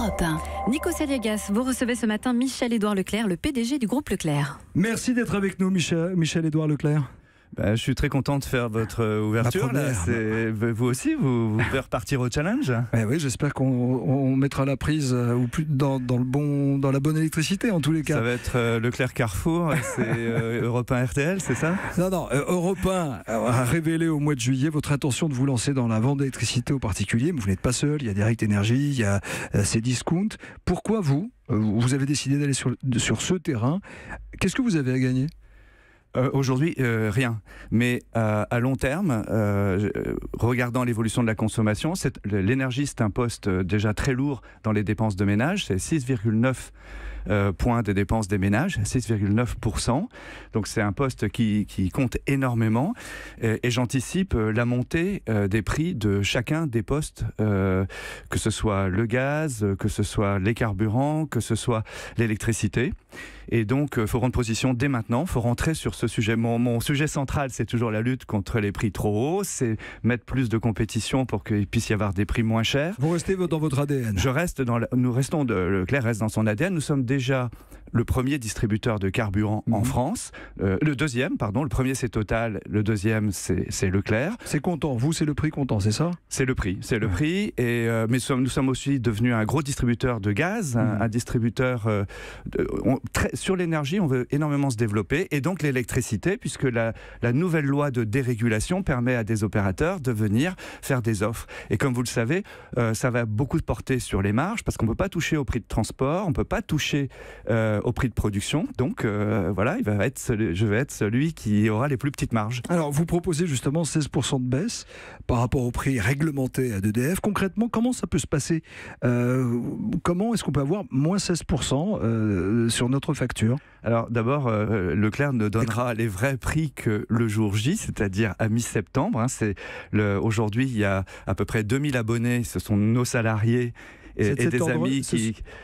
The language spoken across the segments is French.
Europe 1. Nico Saliagas, vous recevez ce matin Michel-Édouard Leclerc, le PDG du groupe Leclerc. Merci d'être avec nous, Michel-Édouard Leclerc. Je suis très content de faire votre ouverture. Là. Vous aussi, vous devez repartir au challenge. Oui, j'espère qu'on mettra la prise ou plus dans la bonne électricité en tous les cas. Ça va être Leclerc Carrefour, c'est Europe 1 RTL, c'est ça? Non, Europe 1 a révélé au mois de juillet votre intention de vous lancer dans la vente d'électricité aux particuliers. Mais vous n'êtes pas seul, il y a Direct Énergie, il y a Cdiscount. Pourquoi vous avez décidé d'aller sur ce terrain? Qu'est-ce que vous avez à gagner? Aujourd'hui, rien. Mais à long terme, regardant l'évolution de la consommation, l'énergie, c'est un poste déjà très lourd dans les dépenses de ménage. C'est 6,9 points des dépenses des ménages, 6,9%. Donc c'est un poste qui compte énormément. Et j'anticipe la montée des prix de chacun des postes, que ce soit le gaz, que ce soit les carburants, que ce soit l'électricité. Et donc, il faut prendre position dès maintenant, il faut rentrer sur ce sujet. Mon sujet central, c'est toujours la lutte contre les prix trop hauts, c'est mettre plus de compétition pour qu'il puisse y avoir des prix moins chers. Vous restez dans votre ADN. Leclerc reste dans son ADN. Nous sommes déjà le premier distributeur de carburant en France. Le deuxième, le premier c'est Total, le deuxième c'est Leclerc. C'est comptant, vous c'est le prix comptant, c'est ça? C'est le prix. Et, mais nous sommes aussi devenus un gros distributeur de gaz, un distributeur... sur l'énergie, on veut énormément se développer, et donc l'électricité, puisque la nouvelle loi de dérégulation permet à des opérateurs de venir faire des offres. Et comme vous le savez, ça va beaucoup porter sur les marges, parce qu'on ne peut pas toucher au prix de transport, on ne peut pas toucher au prix de production. Donc voilà, je vais être celui qui aura les plus petites marges. Alors vous proposez justement 16% de baisse par rapport au prix réglementé à d'EDF. Concrètement, comment ça peut se passer? Comment est-ce qu'on peut avoir moins 16% sur notre facture? Alors d'abord, Leclerc ne donnera les vrais prix que le jour J, c'est-à-dire à mi-septembre. Aujourd'hui, il y a à peu près 2000 abonnés, ce sont nos salariés et des amis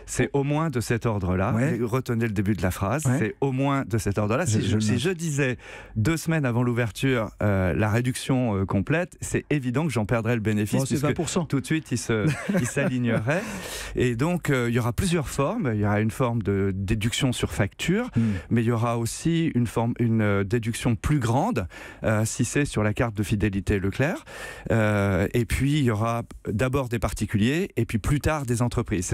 c'est au moins de cet ordre-là. Retenez le début de la phrase, c'est au moins de cet ordre-là. Si je disais 2 semaines avant l'ouverture la réduction complète, c'est évident que j'en perdrais le bénéfice, puisque 20%. Tout de suite il s'alignerait. Et donc il y aura plusieurs formes. Il y aura une forme de déduction sur facture, mais il y aura aussi une déduction plus grande si c'est sur la carte de fidélité Leclerc. Et puis il y aura d'abord des particuliers, et puis plus tard des entreprises.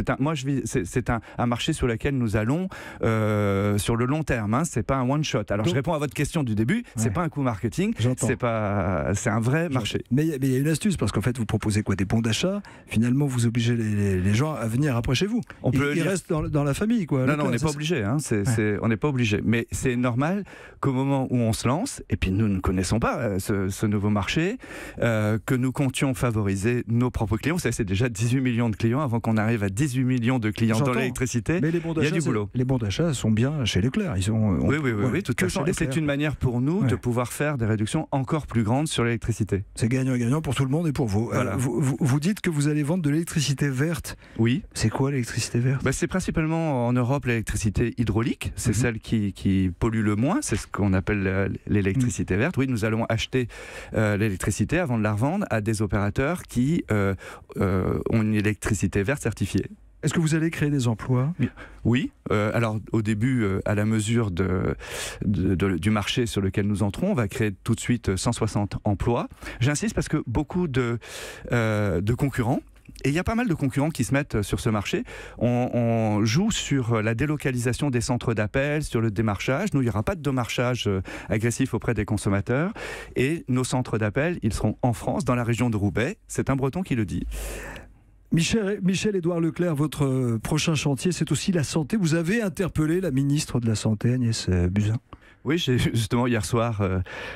C'est un marché sur lequel nous allons sur le long terme. C'est pas un one shot. Alors je réponds à votre question du début. C'est pas un coup marketing. C'est un vrai marché. Mais il y a une astuce, parce qu'en fait vous proposez quoi? Des bons d'achat. Finalement vous obligez les gens à venir après chez vous. Ils restent dans la famille, quoi. Non, on n'est pas obligé. On n'est pas obligé. Mais c'est normal qu'au moment où on se lance, et puis nous ne connaissons pas ce nouveau marché, que nous comptions favoriser nos propres clients. Vous savez, c'est déjà 18 millions de clients. Avant qu'on arrive à 18 millions de clients dans l'électricité, il y a du boulot. Les bons d'achat sont bien chez Leclerc. Oui, tout à fait. Et c'est une manière pour nous de pouvoir faire des réductions encore plus grandes sur l'électricité. C'est gagnant-gagnant pour tout le monde et pour vous. Voilà. Vous dites que vous allez vendre de l'électricité verte. Oui. C'est quoi l'électricité verte? C'est principalement en Europe l'électricité hydraulique. C'est celle qui pollue le moins. C'est ce qu'on appelle l'électricité verte. Oui, nous allons acheter l'électricité avant de la revendre à des opérateurs qui ont une électricité verte certifiée. Est-ce que vous allez créer des emplois? Oui. Alors au début, à la mesure du marché sur lequel nous entrons, on va créer tout de suite 160 emplois. J'insiste parce que beaucoup de concurrents, et il y a pas mal de concurrents qui se mettent sur ce marché. On joue sur la délocalisation des centres d'appel, sur le démarchage. Nous, il n'y aura pas de démarchage agressif auprès des consommateurs. Et nos centres d'appel, ils seront en France, dans la région de Roubaix. C'est un Breton qui le dit. Michel-Édouard Leclerc, votre prochain chantier, c'est aussi la santé. Vous avez interpellé la ministre de la Santé, Agnès Buzyn. Oui, justement hier soir,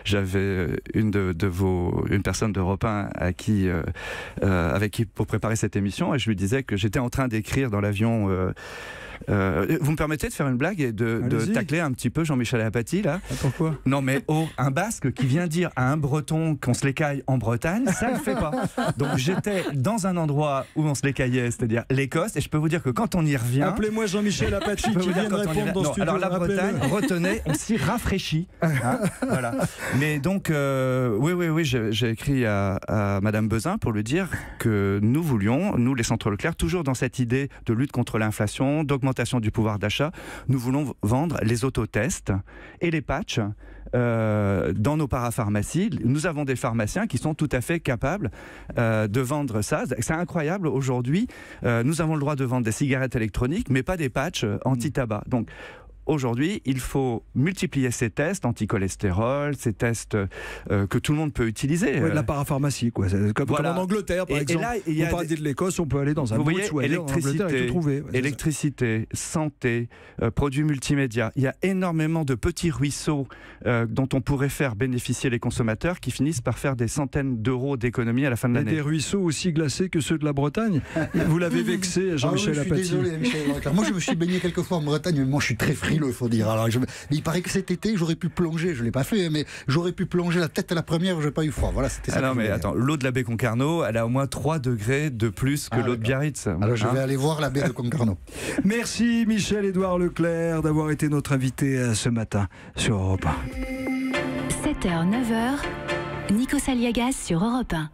j'avais une personne d'Europe 1 avec qui pour préparer cette émission, et je lui disais que j'étais en train d'écrire dans l'avion Vous me permettez de faire une blague et de tacler un petit peu Jean-Michel Apathy là? Pourquoi? Non mais un Basque qui vient dire à un Breton qu'on se l'écaille en Bretagne, ça ne le fait pas. Donc j'étais dans un endroit où on se l'écaillait, c'est-à-dire l'Écosse, et je peux vous dire que quand on y revient... Appelez-moi Jean-Michel Apathy qui vient de répondre dans ce studio. Alors la Bretagne, retenez, on s'y rafraîchit. Hein, voilà. Mais donc, oui, j'ai écrit à Madame Bezin pour lui dire que nous voulions, nous les centres Leclerc, toujours dans cette idée de lutte contre l'inflation, d'augmentation du pouvoir d'achat, nous voulons vendre les autotests et les patchs dans nos parapharmacies. Nous avons des pharmaciens qui sont tout à fait capables de vendre ça. C'est incroyable aujourd'hui. Nous avons le droit de vendre des cigarettes électroniques, mais pas des patchs anti-tabac. Donc, aujourd'hui, il faut multiplier ces tests anti-cholestérol, ces tests que tout le monde peut utiliser. Ouais, de la parapharmacie, quoi. Comme en Angleterre, par exemple. Là, vous parlez de l'Écosse, on peut aller dans un Boots ou ailleurs en Angleterre et tout trouver. Électricité, santé, produits multimédia. Il y a énormément de petits ruisseaux dont on pourrait faire bénéficier les consommateurs qui finissent par faire des centaines d'euros d'économies à la fin de l'année. Des ruisseaux aussi glacés que ceux de la Bretagne. Vous l'avez vexé, Jean-Michel Apathy. Je suis désolé, Michel. Moi, je me suis baigné quelques fois en Bretagne, mais moi, je suis très frileux. Il faut dire. Alors, il paraît que cet été, j'aurais pu plonger. Je ne l'ai pas fait, mais j'aurais pu plonger la tête à la première. Je n'ai pas eu froid. Voilà, c'était ça. Non, mais attends, l'eau de la baie Concarneau, elle a au moins 3 degrés de plus que l'eau de Biarritz. Alors, je vais aller voir la baie de Concarneau. Merci Michel-Édouard Leclerc d'avoir été notre invité ce matin sur Europe 1. 7h, 9h, Nikos Aliagas sur Europe 1.